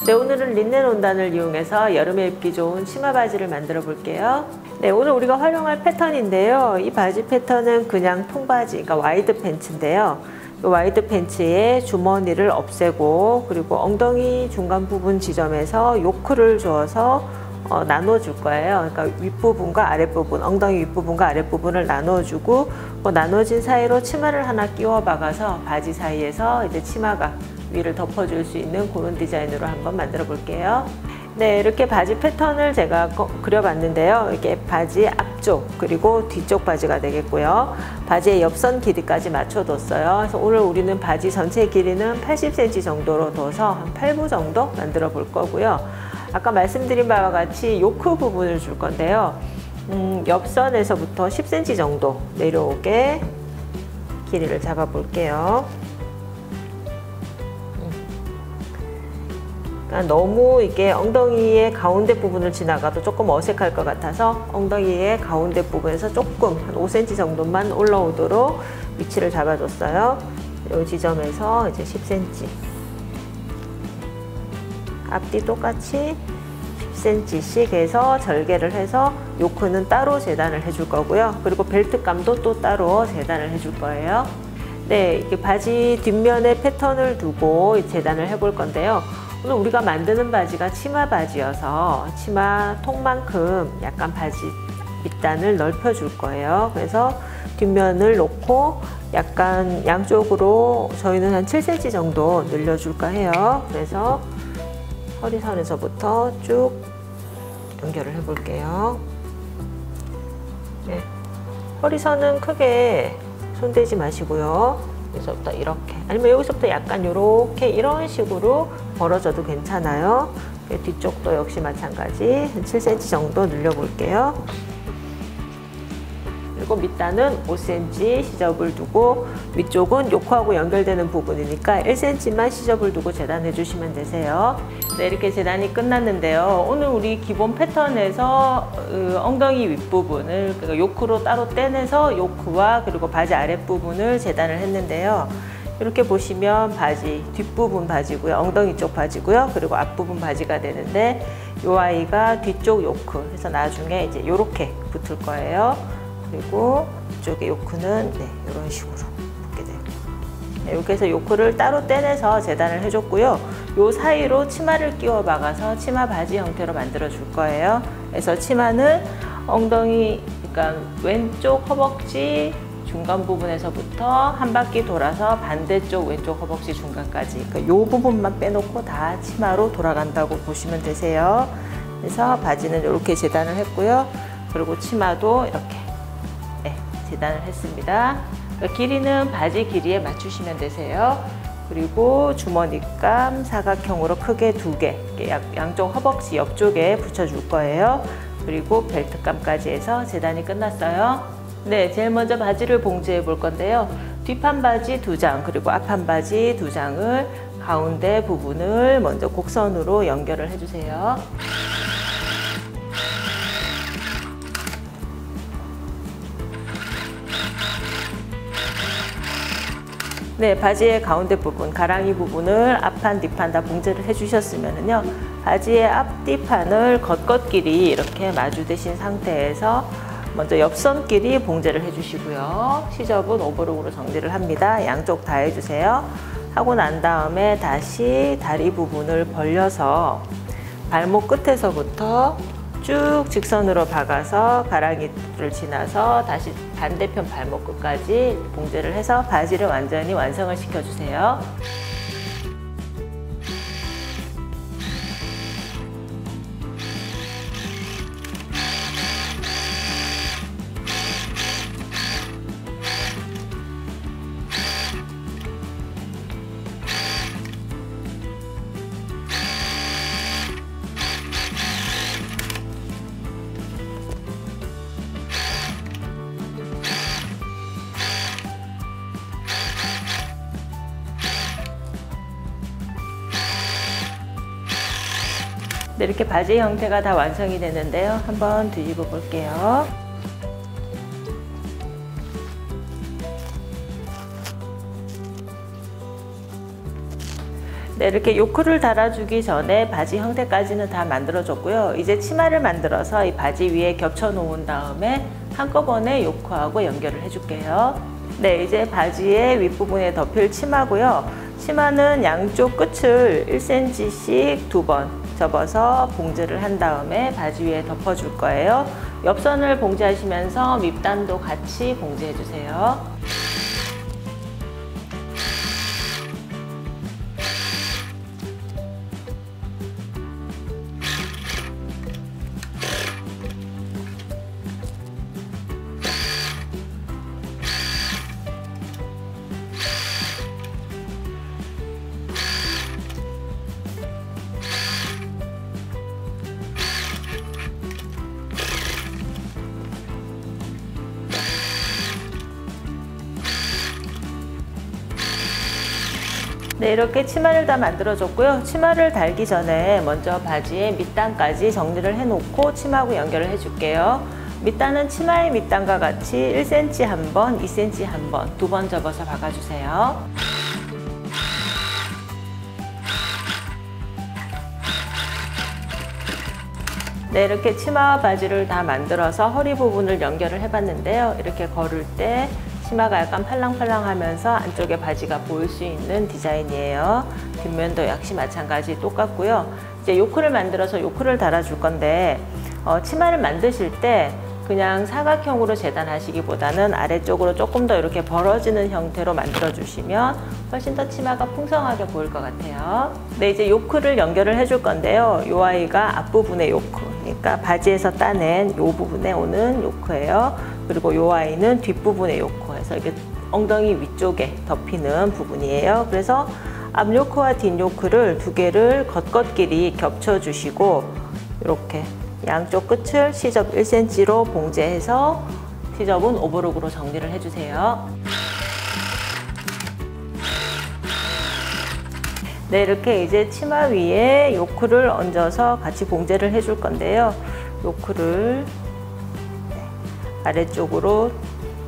네, 오늘은 린넨 원단을 이용해서 여름에 입기 좋은 치마 바지를 만들어 볼게요. 네, 오늘 우리가 활용할 패턴인데요. 이 바지 패턴은 그냥 통바지, 그러니까 와이드 팬츠인데요. 이 와이드 팬츠에 주머니를 없애고 그리고 엉덩이 중간 부분 지점에서 요크를 주어서 나눠줄 거예요. 그러니까 윗부분과 아랫부분, 엉덩이 윗부분과 아랫부분을 나눠주고 그 나눠진 사이로 치마를 하나 끼워 박아서 바지 사이에서 이제 치마가 위를 덮어줄 수 있는 그런 디자인으로 한번 만들어 볼게요. 네, 이렇게 바지 패턴을 제가 그려봤는데요. 이게 바지 앞쪽 그리고 뒤쪽 바지가 되겠고요. 바지의 옆선 길이까지 맞춰뒀어요. 그래서 오늘 우리는 바지 전체 길이는 80cm 정도로 둬서 한 8부 정도 만들어 볼 거고요. 아까 말씀드린 바와 같이 요크 부분을 줄 건데요. 옆선에서부터 10cm 정도 내려오게 길이를 잡아 볼게요. 그러니까 너무 이게 엉덩이의 가운데 부분을 지나가도 조금 어색할 것 같아서 엉덩이의 가운데 부분에서 조금 한 5cm 정도만 올라오도록 위치를 잡아줬어요. 이 지점에서 이제 10cm. 앞뒤 똑같이 10cm씩 해서 절개를 해서 요크는 따로 재단을 해줄 거고요. 그리고 벨트감도 또 따로 재단을 해줄 거예요. 네, 이렇게 바지 뒷면에 패턴을 두고 재단을 해볼 건데요. 오늘 우리가 만드는 바지가 치마 바지여서 치마 통만큼 약간 바지 밑단을 넓혀 줄 거예요. 그래서 뒷면을 놓고 약간 양쪽으로 저희는 한 7cm 정도 늘려줄까 해요. 그래서 허리선에서부터 쭉 연결을 해 볼게요. 네. 허리선은 크게 손대지 마시고요. 여기서부터 이렇게, 아니면 여기서부터 약간 이렇게 이런 식으로 벌어져도 괜찮아요. 뒤쪽도 역시 마찬가지 7cm 정도 늘려 볼게요. 그리고 밑단은 5cm 시접을 두고 위쪽은 요크하고 연결되는 부분이니까 1cm만 시접을 두고 재단해 주시면 되세요. 네, 이렇게 재단이 끝났는데요. 오늘 우리 기본 패턴에서 엉덩이 윗부분을 그러니까 요크로 따로 떼내서 요크와 그리고 바지 아랫부분을 재단을 했는데요. 이렇게 보시면 바지 뒷부분 바지고요, 엉덩이 쪽 바지고요, 그리고 앞부분 바지가 되는데 이 아이가 뒤쪽 요크 해서 나중에 이제 이렇게 붙을 거예요. 그리고 이쪽에 요크는 네, 이런 식으로 붙게 돼요. 네, 이렇게 해서 요크를 따로 떼내서 재단을 해줬고요. 요 사이로 치마를 끼워 박아서 치마 바지 형태로 만들어 줄 거예요. 그래서 치마는 엉덩이, 그러니까 왼쪽 허벅지 중간 부분에서부터 한 바퀴 돌아서 반대쪽 왼쪽 허벅지 중간까지, 그러니까 요 부분만 빼놓고 다 치마로 돌아간다고 보시면 되세요. 그래서 바지는 이렇게 재단을 했고요. 그리고 치마도 이렇게 재단을 했습니다. 그러니까 길이는 바지 길이에 맞추시면 되세요. 그리고 주머니감 사각형으로 크게 2개, 양쪽 허벅지 옆쪽에 붙여줄 거예요. 그리고 벨트감까지 해서 재단이 끝났어요. 네, 제일 먼저 바지를 봉제해 볼 건데요. 뒷판 바지 2장, 그리고 앞판 바지 2장을 가운데 부분을 먼저 곡선으로 연결을 해주세요. 네, 바지의 가운데 부분, 가랑이 부분을 앞판, 뒷판 다 봉제를 해주셨으면요, 바지의 앞뒤판을 겉겉끼리 이렇게 마주대신 상태에서 먼저 옆선끼리 봉제를 해주시고요. 시접은 오버록으로 정리를 합니다. 양쪽 다 해주세요. 하고 난 다음에 다시 다리 부분을 벌려서 발목 끝에서부터 쭉 직선으로 박아서 가랑이를 지나서 다시 반대편 발목 끝까지 봉제를 해서 바지를 완전히 완성을 시켜주세요. 네, 이렇게 바지 형태가 다 완성이 되는데요. 한번 뒤집어 볼게요. 네, 이렇게 요크를 달아주기 전에 바지 형태까지는 다 만들어줬고요. 이제 치마를 만들어서 이 바지 위에 겹쳐 놓은 다음에 한꺼번에 요크하고 연결을 해줄게요. 네, 이제 바지의 윗부분에 덮일 치마고요. 치마는 양쪽 끝을 1cm씩 2번 접어서 봉제를 한 다음에 바지 위에 덮어줄 거예요. 옆선을 봉제하시면서 밑단도 같이 봉제해 주세요. 네, 이렇게 치마를 다 만들어줬고요. 치마를 달기 전에 먼저 바지의 밑단까지 정리를 해놓고 치마하고 연결을 해줄게요. 밑단은 치마의 밑단과 같이 1cm 한 번, 2cm 한 번, 2번 접어서 박아주세요. 네, 이렇게 치마와 바지를 다 만들어서 허리 부분을 연결을 해봤는데요. 이렇게 걸을 때 치마가 약간 팔랑팔랑하면서 안쪽에 바지가 보일 수 있는 디자인이에요. 뒷면도 역시 마찬가지 똑같고요. 이제 요크를 만들어서 요크를 달아줄 건데 치마를 만드실 때 그냥 사각형으로 재단하시기보다는 아래쪽으로 조금 더 이렇게 벌어지는 형태로 만들어 주시면 훨씬 더 치마가 풍성하게 보일 것 같아요. 네, 이제 요크를 연결을 해줄 건데요. 이 아이가 앞부분의 요크, 그러니까 바지에서 따낸 이 부분에 오는 요크예요. 그리고 이 아이는 뒷부분의 요크에서 이게 엉덩이 위쪽에 덮이는 부분이에요. 그래서 앞 요크와 뒷 요크를 두 개를 겉겉끼리 겹쳐 주시고 이렇게 양쪽 끝을 시접 1cm로 봉제해서 시접은 오버록으로 정리를 해주세요. 네, 이렇게 이제 치마 위에 요크를 얹어서 같이 봉제를 해줄 건데요. 요크를 아래쪽으로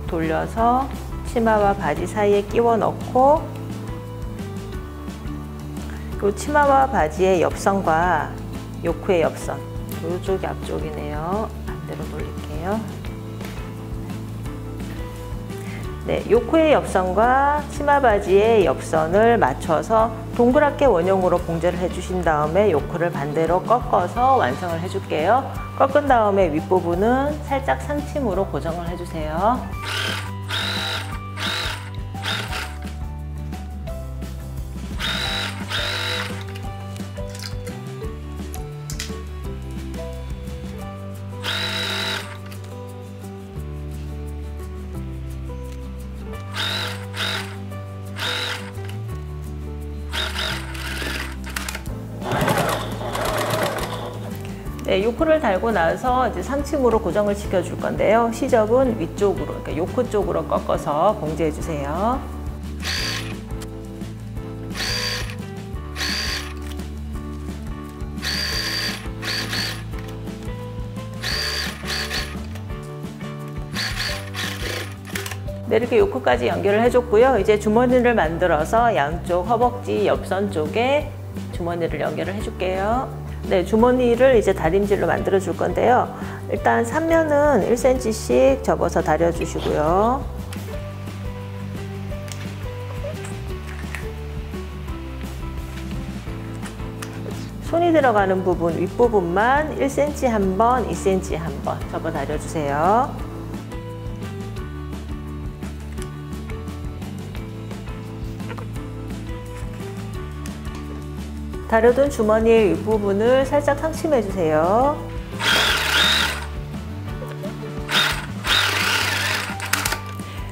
돌려서 치마와 바지 사이에 끼워 넣고 이 치마와 바지의 옆선과 요크의 옆선, 이쪽이 앞쪽이네요. 반대로 돌릴게요. 네, 요크의 옆선과 치마 바지의 옆선을 맞춰서 동그랗게 원형으로 봉제를 해주신 다음에 요크를 반대로 꺾어서 완성을 해줄게요. 꺾은 다음에 윗부분은 살짝 상침으로 고정을 해주세요. 네, 요크를 달고 나서 이제 상침으로 고정을 시켜줄 건데요. 시접은 위쪽으로, 그러니까 요크 쪽으로 꺾어서 봉제해 주세요. 네, 이렇게 요크까지 연결을 해줬고요. 이제 주머니를 만들어서 양쪽 허벅지 옆선 쪽에 주머니를 연결을 해줄게요. 네, 주머니를 이제 다림질로 만들어 줄 건데요. 일단 3면은 1cm씩 접어서 다려 주시고요. 손이 들어가는 부분 윗부분만 1cm 한 번, 2cm 한 번 접어 다려 주세요. 다려둔 주머니의 윗부분을 살짝 상침해 주세요.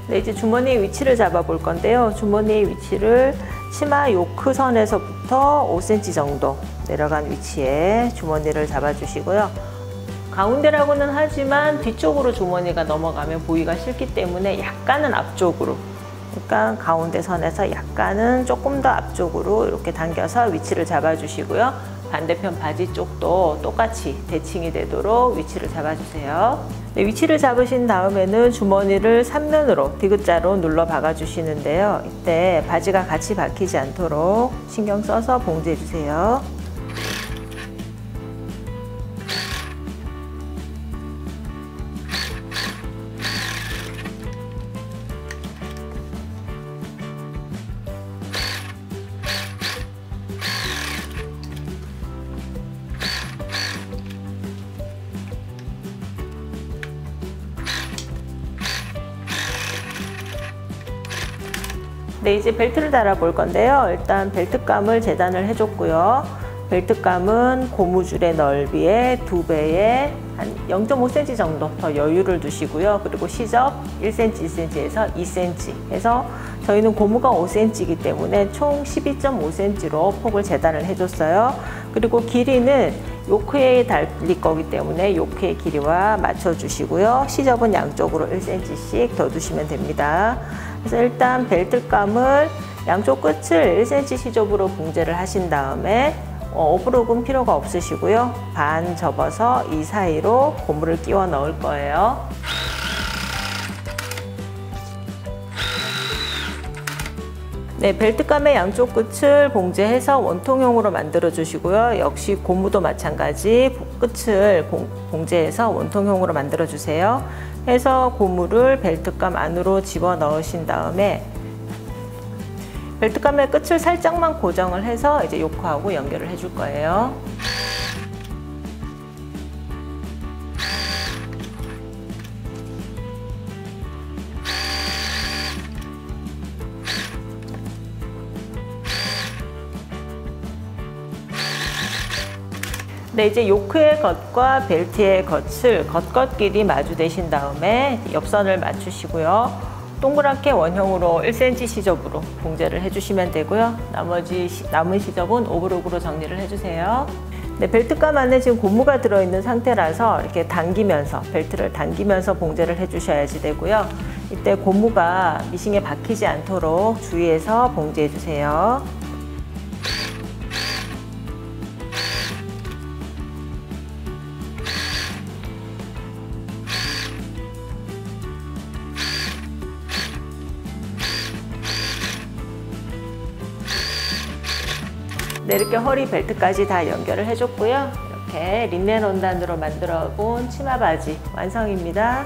네, 이제 주머니의 위치를 잡아 볼 건데요. 주머니의 위치를 치마 요크선에서부터 5cm 정도 내려간 위치에 주머니를 잡아 주시고요. 가운데라고는 하지만 뒤쪽으로 주머니가 넘어가면 보기가 싫기 때문에 약간은 앞쪽으로, 그러니까 가운데 선에서 약간은 조금 더 앞쪽으로 이렇게 당겨서 위치를 잡아 주시고요. 반대편 바지 쪽도 똑같이 대칭이 되도록 위치를 잡아주세요. 네, 위치를 잡으신 다음에는 주머니를 3면으로 디귿자로 눌러 박아 주시는데요. 이때 바지가 같이 박히지 않도록 신경 써서 봉제해 주세요. 네, 이제 벨트를 달아 볼 건데요. 일단 벨트감을 재단을 해줬고요. 벨트감은 고무줄의 넓이의 2배에 한 0.5cm 정도 더 여유를 두시고요. 그리고 시접 1cm, 1cm에서 2cm 해서 저희는 고무가 5cm이기 때문에 총 12.5cm로 폭을 재단을 해줬어요. 그리고 길이는 요크에 달릴 거기 때문에 요크의 길이와 맞춰주시고요. 시접은 양쪽으로 1cm씩 더 두시면 됩니다. 그래서 일단 벨트감을 양쪽 끝을 1cm 시접으로 봉제를 하신 다음에 오브록은 필요가 없으시고요. 반 접어서 이 사이로 고무를 끼워 넣을 거예요. 네, 벨트감의 양쪽 끝을 봉제해서 원통형으로 만들어 주시고요. 역시 고무도 마찬가지 끝을 봉제해서 원통형으로 만들어 주세요. 해서 고무를 벨트감 안으로 집어 넣으신 다음에 벨트감의 끝을 살짝만 고정을 해서 이제 요크하고 연결을 해줄 거예요. 네, 이제 요크의 겉과 벨트의 겉을 겉겉끼리 마주대신 다음에 옆선을 맞추시고요. 동그랗게 원형으로 1cm 시접으로 봉제를 해주시면 되고요. 나머지 남은 시접은 오브록으로 정리를 해주세요. 네, 벨트감 안에 지금 고무가 들어있는 상태라서 이렇게 당기면서 벨트를 당기면서 봉제를 해주셔야지 되고요. 이때 고무가 미싱에 박히지 않도록 주의해서 봉제해 주세요. 네, 이렇게 허리 벨트까지 다 연결을 해줬고요. 이렇게 린넨 원단으로 만들어 본 치마 바지 완성입니다.